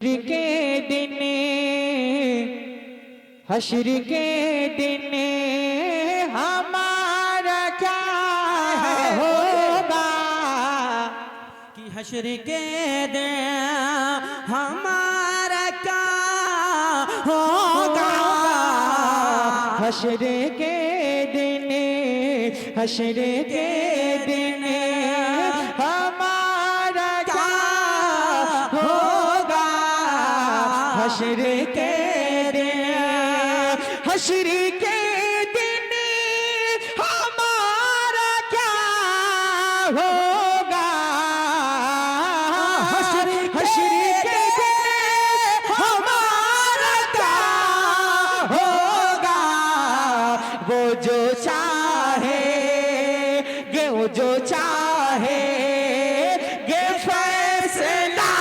के दिन हश्र के दिन हमारा क्या होगा कि हश्र के दिन हमारा क्या होगा। हश्र के दिन हश्र के दिन हमारा क्या होगा। हश्र के दिन हश्र के दिन हमारा क्या होगा। हश्र के दिन हमारा क्या होगा। वो जो चाहे गे वो जो चाहे गे फैसला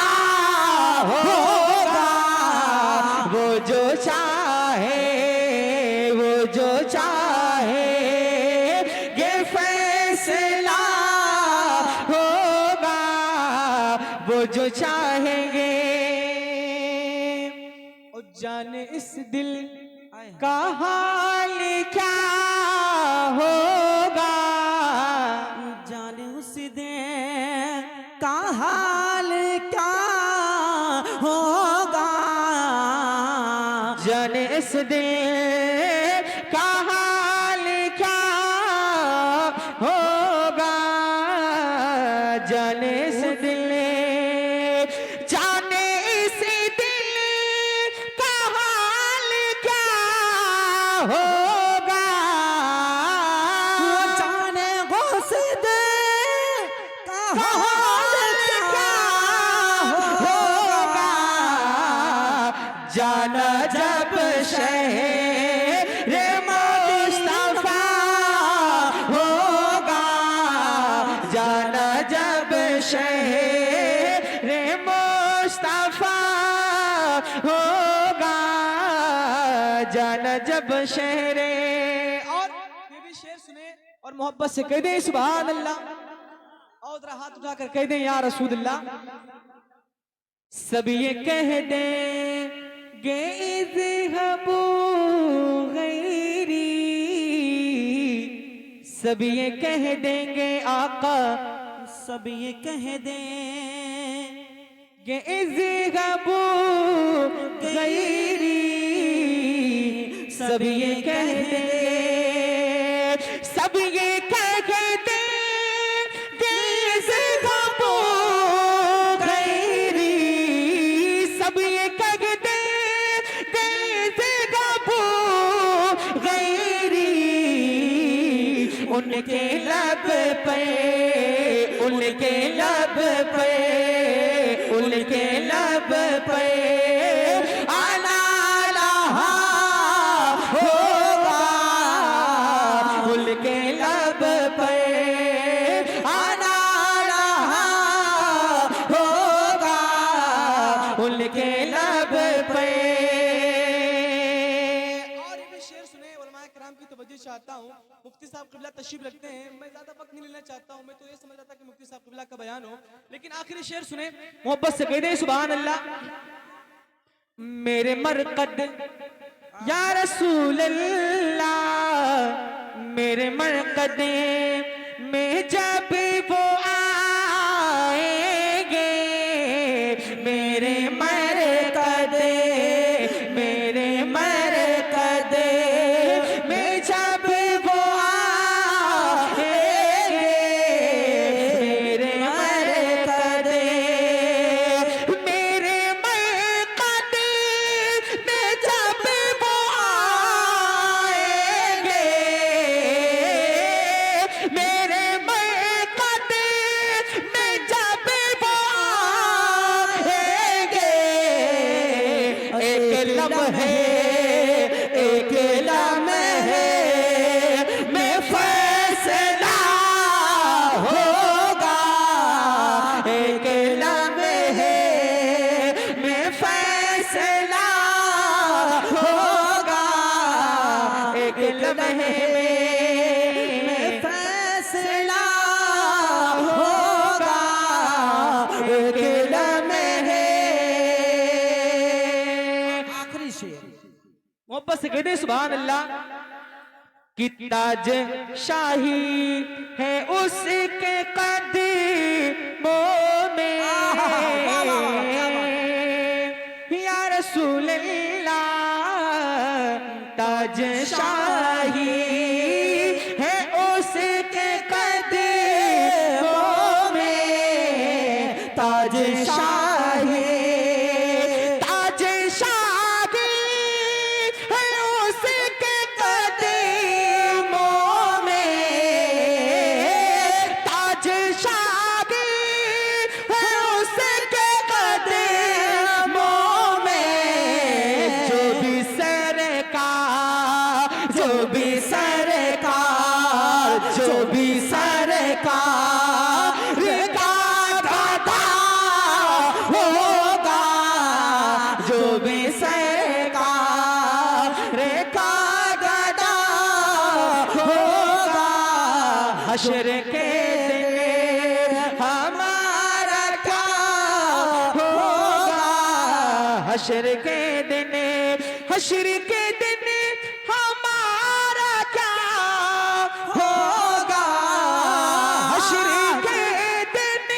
होगा। वो जो चाहे वो जो चाहे गे फैसला होगा। वो जो चाहेंगे और जाने इस दिल का हाल क्या होगा। जाने उस दिन का हाल क्या होगा। जाने इस दिल का हाल क्या होगा। जाने इस दिल जाने इस दिल का हाल क्या होगा। जाने उस दिन का हाल क्या होगा। जाना जब शहर मुस्तफा होगा। जाना जब शहर मुस्तफा होगा। जाना जब शहर और ये भी शेर सुने और मोहब्बत से कह दे सुभान अल्लाह। और जरा हाथ उठाकर कह दे या रसूल अल्लाह। सब ये कह देंगे इज़हबू गैरी। सब ये कह देंगे आका सब ये कह दें कि इज़हबू गैरी। सब ये कह दें सब ये कह दें इज़हबू गैरी। सब ये कह दें इज़हबू गैरी। उनके लब पे उनके लब पे उनके लब पे आना लहा होगा। उनके लब पे आना लहा होगा। उनके लब पे और ये भी शेर सुने उलमाए किराम की तवज्जो चाहता हूँ। मुफ्ती साहब क़िबला तशरीफ रखते हैं। मैं ज्यादा वक्त नहीं लेना चाहता हूँ। मैं तो ये समझ रहा था कि मुफ्ती साहब क़िबला का बयान हो, लेकिन आखिरी शेर सुने मोहब्बत से कह दे सुभान अल्लाह। मेरे मरकद या रसूल अल्लाह। मेरे मरकद में जब वो आएंगे। मेरे मरकद मेरे मरकद में जब वो आएंगे। मेरे मरकद मेरे मरकद में जब वो आएंगे। मेरे मरकद में जब वो आएंगे। एक लम्हे एक लम्हे में फैसला होगा। एक लम्हे में फैसला होगा। एक लम्हे में फैसला होगा। एक लम्हे मोहब्बत से कहते सुभान अल्लाह। कि ताज शाही है उसके कदमों में या रसूल अल्लाह, ताज शाही है उसके कदमों में, ताज शाही, ताज शाही है उसके कदमों में, ताज शाही है उसके कदमों में। जो भी सरकार, जो भी सरकार, जो भी सरकार का गदा होगा, जो भी सरकार का गदा होगा, हश्र के दिन हमारा क्या होगा, हश्र के दिन, हश्र के दिन हमारा क्या होगा, हश्र के दिन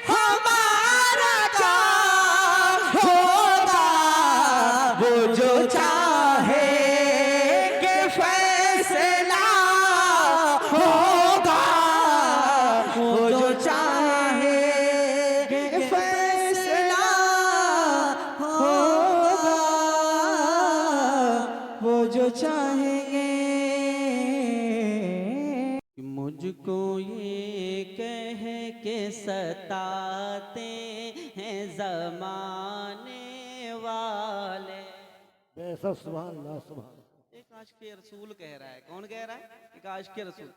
हमारा क्या होगा। वो जो चाहे के फैसला होगा, वो जो चाहे के फैसला होगा, वो जो चाहेंगे। मुझको ये कह के सताते हैं ज़माने वाले। ऐसा सुभान अल्लाह सुभान अल्लाह। एक आशिक़ रसूल कह रहा है। कौन कह रहा है? एक आशिक़ रसूल।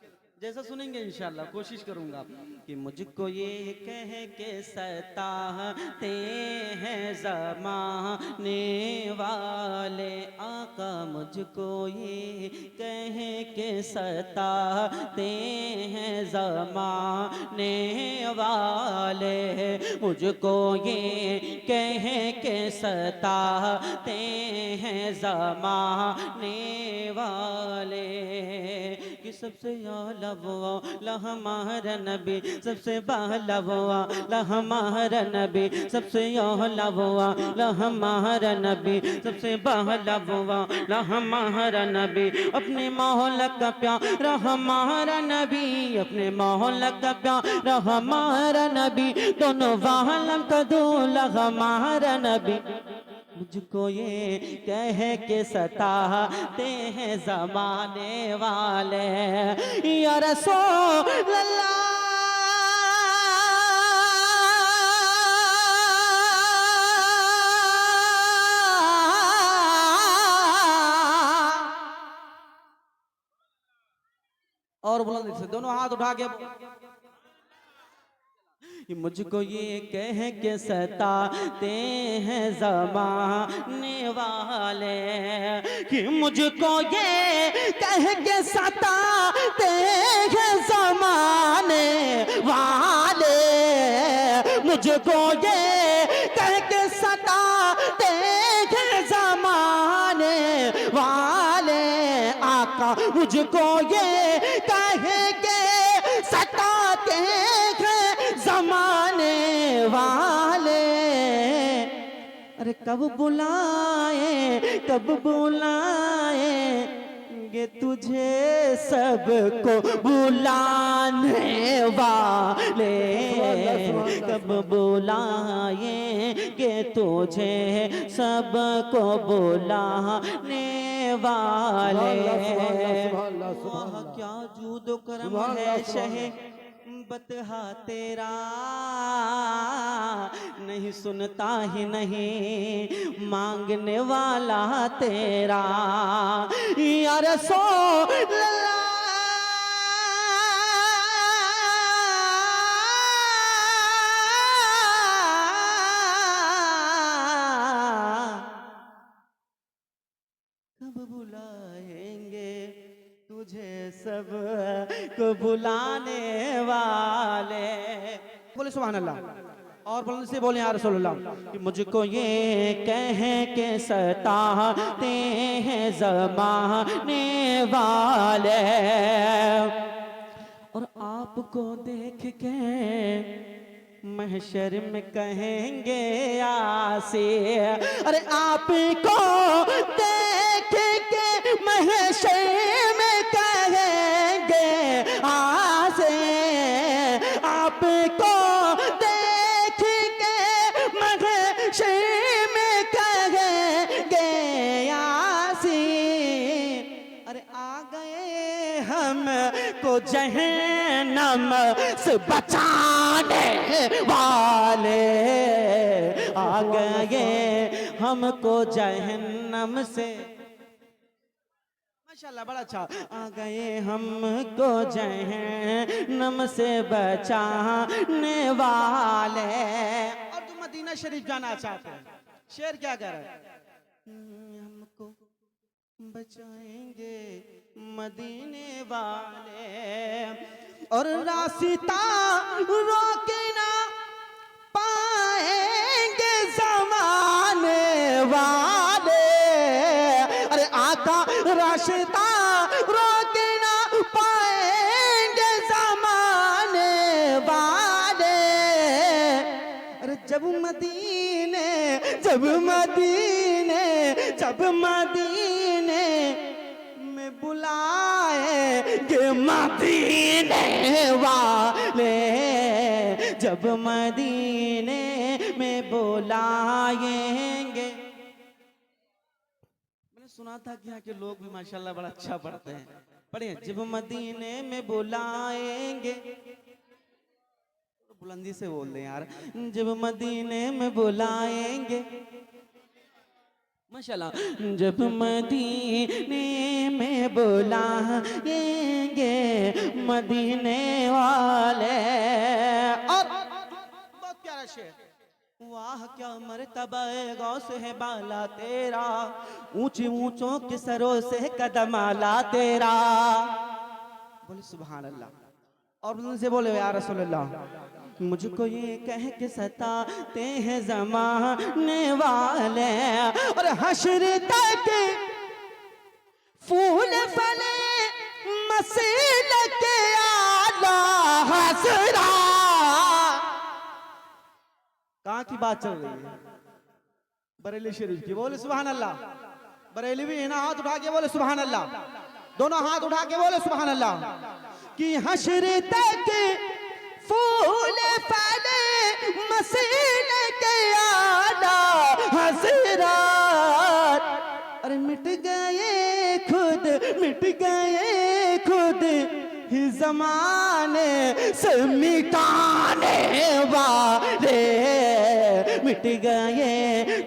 जैसा सुनेंगे इंशाअल्लाह, कोशिश करूंगा कि मुझको ये कह के सताते हैं ज़माने वाले, आका मुझको ये कह के सताते हैं ज़माने वाले, मुझको ये कह के सताते हैं ज़माने वाले कि सबसे आला हमारा नबी, सबसे बाला हमारा नबी, सबसे आला हमारा नबी, सबसे बाला हमारा नबी, अपने मौला का प्यारा हमारा नबी, अपने मौला का प्यारा हमारा नबी, दोनों वालम का दूल्हा हमारा नबी। मुझको ये कह के सताते हैं ज़माने वाले, या रसूल अल्लाह। और बुलंद से दोनों हाथ उठा के मुझको ये कह के सताते हैं ज़माने वाले, कि मुझको ये कह के सताते हैं ज़माने वाले, मुझको ये कह के सताते हैं ज़माने वाले, आका मुझको ये कह के सताते हैं ज़माने वाले। अरे कब बुलाएंगे तुझे सबको बुलाने वाले, कब बुलाएंगे तुझे सबको बुलाने वाले। वाह क्या जूदो करम है शहे बतहा तेरा, नहीं सुनता ही नहीं मांगने वाला तेरा, या रसूल अल्लाह। कब बुलाएंगे तुझे सब को बुलाने वाले। बोले सुभान अल्लाह। और बुलंद से बोले या रसूलल्लाह कि मुझको ये कह के सताते हैं ज़माने वाले, और आपको देख के महशर में कहेंगे आसे। अरे आपको देख के महशर में कहेंगे आसे, आपको देख के महशर में कहेंगे आसे। अरे आ गए हमको जहन्नम से बचाने वाले, आ गए हमको जहन्नम से, माशाल्लाह बड़ा अच्छा, आ गए हमको जहन्नम से बचाने वाले। और तुम मदीना शरीफ जाना चाहते हैं, शेर क्या कर रहे हैं? हमको बचाएंगे मदीने वाले, और रास्ता रोके ना पाएंगे ज़माने वाले। अरे आका रास्ता रोके ना पाएंगे ज़माने वाले। अरे जब मदीने में बुलाएंगे मदीने वाले, जब मदीने में बुलाएंगे। मैंने सुना था कि यहाँ के लोग भी माशाल्लाह बड़ा अच्छा पढ़ते हैं, पढ़िए। जब मदीने में बुलाएंगे, बुलंदी से बोल दें यार, जब मदीने में बुलाएंगे माशाल्लाह, जब मदीने में बुलाएंगे मदीने वाले। और बहुत प्यारा शेर, वाह क्या मर्तबा गौस है बाला तेरा, ऊंची ऊंचों के सरों से कदम आला तेरा। बोले सुभान अल्लाह। और उनसे बोले या रसूल अल्लाह, मुझको ये कह के सताते हैं ज़माने वाले, और हश्र तक फूल फले मसील के आला हसरा। कहाँ की बात चल रही है? बरेली शरीफ की। बोले सुभान अल्लाह। बरेली भी है ना, हाथ उठा के बोले सुभान अल्लाह, दोनों हाथ उठा के बोले सुभान अल्लाह। कि हश्र तक फूल फले मसील के आला हसरात। अरे मिट गए खुद ही ज़माने से मिटाने वाले, मिट गए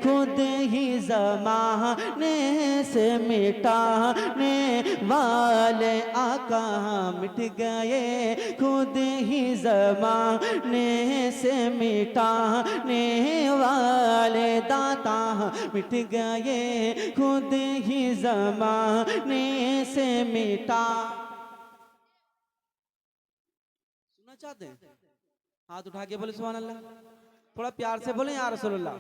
खुद ही ज़माने से मिटाने वाले। आका मिट गए खुद ही ज़माने से मिटाने वाले, दाता मिट गए खुद ही ज़माने से मिटा। सुनना चाहते हैं? हाथ उठा के बोले सुभान अल्लाह, थोड़ा प्यार से बोले या रसूलुल्लाह।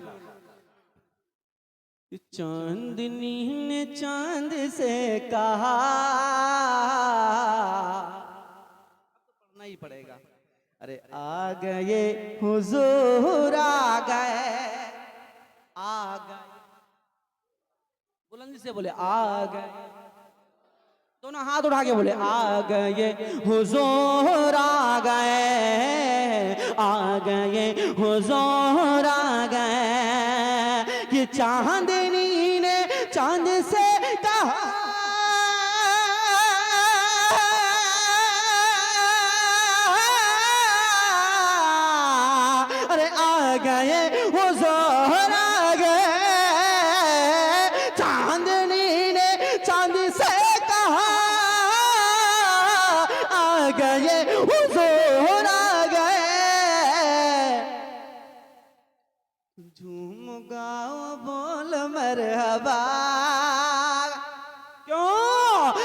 चांदनी ने चांद से कहा, पढ़ना ही पड़ेगा। अरे आ गए हुजूर, आ गए बुलंदी से बोले आ गए, दोनों हाथ उठा के बोले आ गए हुजूर, आ गए हुजूर, आ गए। कि चांदनी ने चांद से कहा, अरे आ गए हुजूर, आ गए। चांदनी ने चांद से कहा, आ गए हुजूर, आ गए। झूम गाओ बोल मरहबा, क्यों?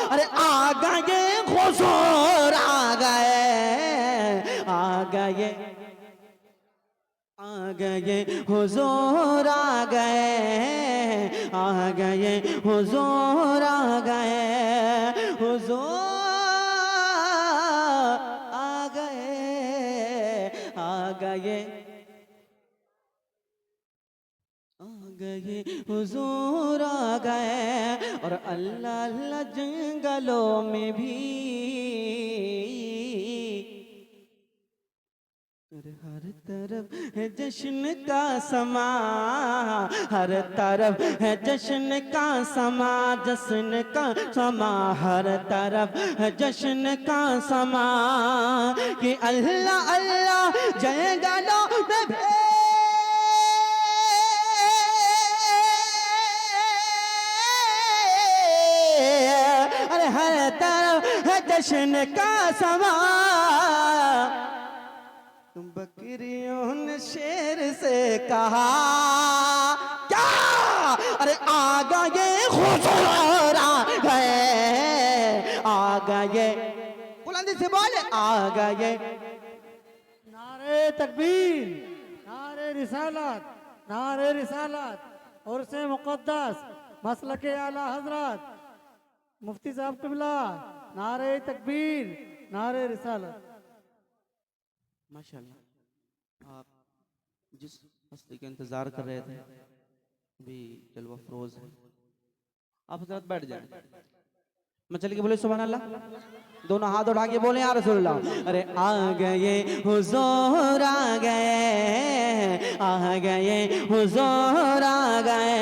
अरे आ गए हुजूर, आ गए हुजूर आ गए, आ गए हुजूर आ गए, हुजूर आ गए, आ गए, आ गए हुजूर आ गए। और अल्लाह अल्लाह जंगलों में भी, हर तरफ है जश्न का समा, हर तरफ है जश्न का समा, जश्न का समा, हर तरफ है जश्न का समा। कि अल्लाह अल्लाह जंगलों में भी, अरे हर तरफ है जश्न का समा। बकरियों ने शेर से कहा क्या, अरे आ गए हुजूर आ गए, आ गए, बुलंदी से बोले आ गए। नारे तकबीर, नारे रिसालत, नारे रिसालत और से मुक़द्दस मसलके आला हजरत मुफ्ती साहब किबला, नारे तकबीर, नारे रिसालत। माशाल्लाह, आप जिस हस्ती का इंतजार कर रहे थे अभी जलवा फरोज है, आप हजरत बैठ जाएं। मैं चल के बोले सुभान अल्लाह, दोनोदोनों हाथ उठा के बोले या रसूलुल्लाह। अरे आ गए हुजूर आ गए, आ गए हुजूर आ गए।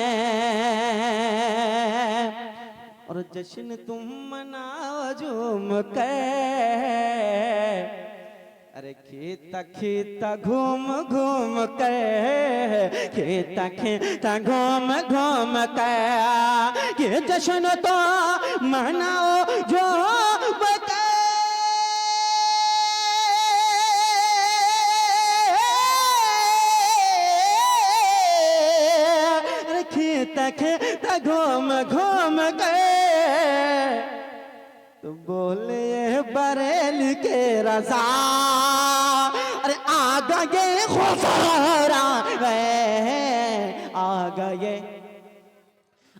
और जश्न तुम मनाओ झूम के, अरे खेता खेता घूम घूम के, खेता खेता घूम घूम के, ये जश्न तो मनाओ झूम के। अरे खेता खेता घूम घूम के, तो बोले बरेली के रजा, अरे आ गए हुजूर आ गए, आ गए,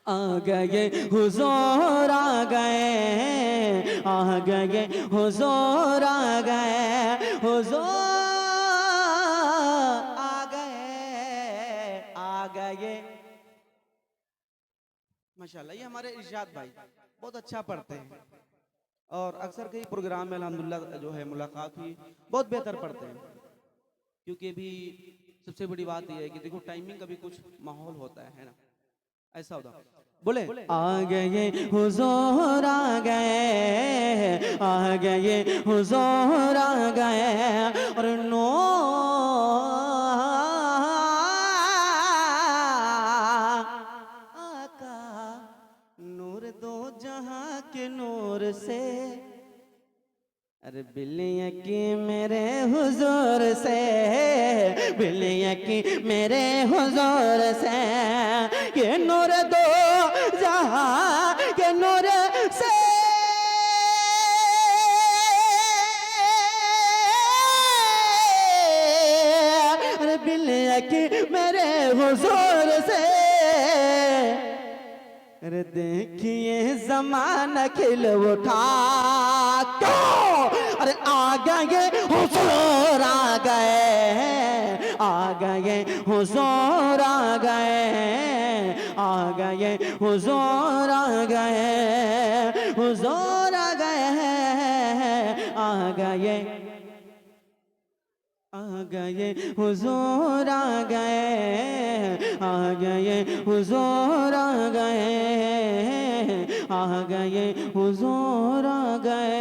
आ गए हुजूर आ गए, आ गए हुजूर आ गए, हुजूर आ गए, आ गए। माशाल्लाह, ये हमारे इरशाद भाई बहुत अच्छा पढ़ते हैं और अक्सर कई प्रोग्राम में अल्हम्दुलिल्लाह जो है मुलाकात हुई, बहुत बेहतर पढ़ते हैं। क्योंकि अभी सबसे बड़ी बात यह है कि देखो टाइमिंग का भी कुछ माहौल होता है ना, ऐसा होता। बोले आ गए हुजूर आ गए, आ गए हुजूर आ गए। और नो आका नूर दो जहां के नूर से, अरे बिलिया की मेरे हुजूर से, बिलिया की मेरे हुजूर से, ये नूर दो जहां के नूर से। अरे बिलिया की मेरे हुजूर से, अरे देखिए ज़माना खिल उठा क्यों, अरे आ गए हुजूर आ गए, आ गए हुजूर आ गए, आ गए हुजूर आ गए, हुजूर आ गए, आ गए, आ गए हुजूर आ गए, आ गए हुजूर आ गए, आ गए हुजूर आ गए।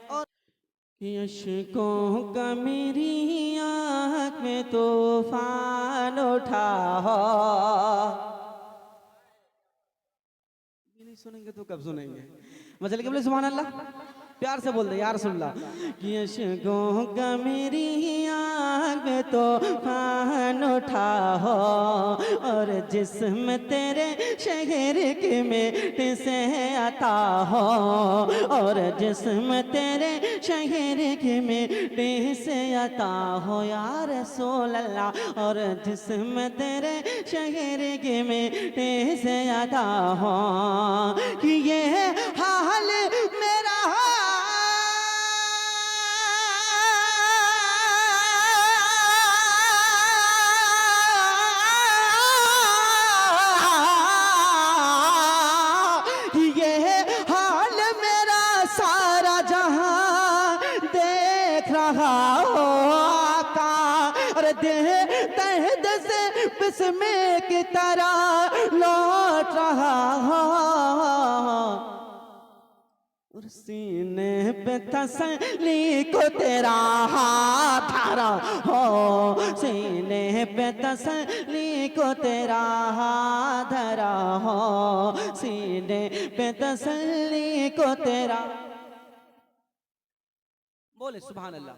और यशकों का मेरी आँख में तूफान उठा हो, ये नहीं सुनेंगे तो कब सुनेंगे। मचल के बोले सुभान अल्लाह। प्यार से बोल दे यार रसूलुल्लाह कि अशकों का मेरी आग में तो फान उठा हो और जिस्म तेरे शहर के मिट्टी से आता हो और जिस्म तेरे शहर की मिट्टी से आता हो या रसूल अल्लाह और जिस्म तेरे शहर की मिट्टी से आता हो कि ये हाल मेरा सारा जहां देख रहा हो आका और दिल दर्द से बिस्मे की तरह लौट रहा हो और सीने पे तसल्ली को तेरा हाथ धरा हो सीने पे तसल्ली को तेरा हाथ धरा हो सीने पे तसल्ली को तेरा बोले सुभान अल्लाह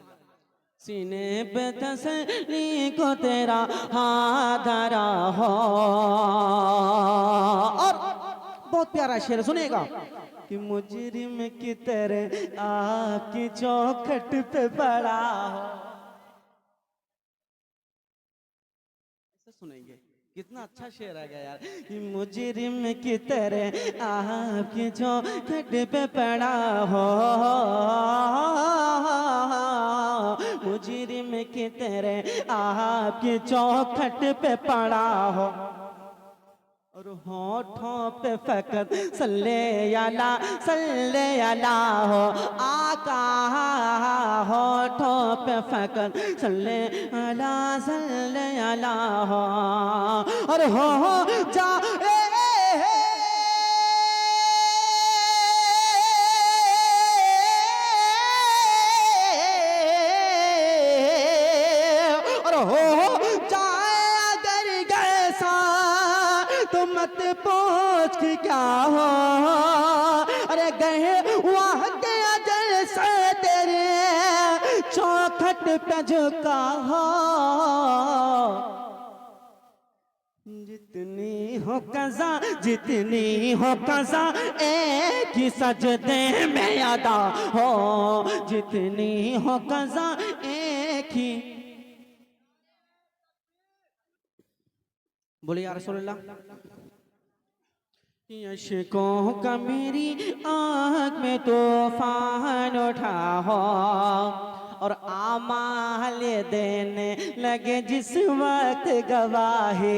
सीने पे तसल्ली को तेरा हाथ धरा हो और बहुत प्यारा शेर सुनेगा कि मुजरिम की तरह आपकी चौखट पे पड़ा हो ऐसा सुनेंगे कितना अच्छा शेर आ गया यार कि मुजरिम की तरह आपकी चौखट पे पड़ा हो मुजरिम की तरह आपकी चौखट पे पड़ा हो और होठों पे फकत सल्ले अला हो आका होठों पे फकत सल्ले अला हो और हो जा और हो जाए अगर गैसा तो मत पूछ कि क्या हो अरे गए वहाँ के अजल से तेरे चौखट पे झुका हो जितनी हो कज़ा एक ही सजदे में अदा हो जितनी हो कज़ा एक ही बोले या रसूलल्लाह अशकों का मेरी आँख में तूफान उठा हो और आमाल देने लगे जिस वक्त गवाही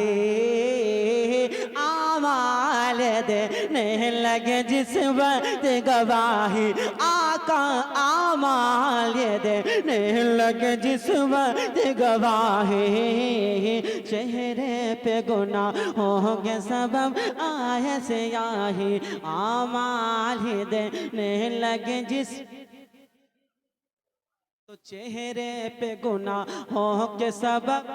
आमाल देने लगे जिस वक्त गवाही आका आमाल देने लगे जिस वक्त गवाही चेहरे पे गुनाह होंगे सबब आए से आही आमाल देने लगे जिस तो चेहरे पे गुनाहों के सबब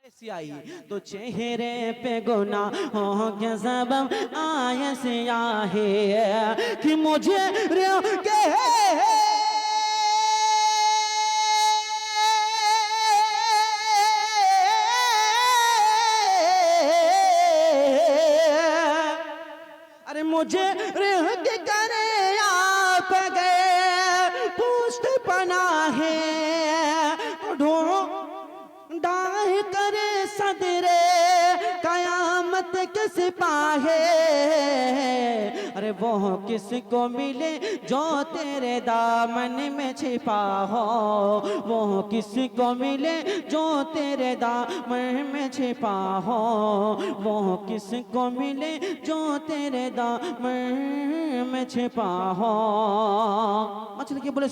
ऐसी आई तो चेहरे पे गुनाहों के सबब आए से आहे कि मुझे के अरे मुझे रह के करे आप गए पनाहे ढूंढाह करे सदरे कयामत के सिपाहे अरे वो किसको मिले जो तेरे दामन में छिपा हो वो किसको मिले जो तेरे दामन में छिपा हो वो किसको मिले जो तेरे दामन में छिपा हो मछली के बोले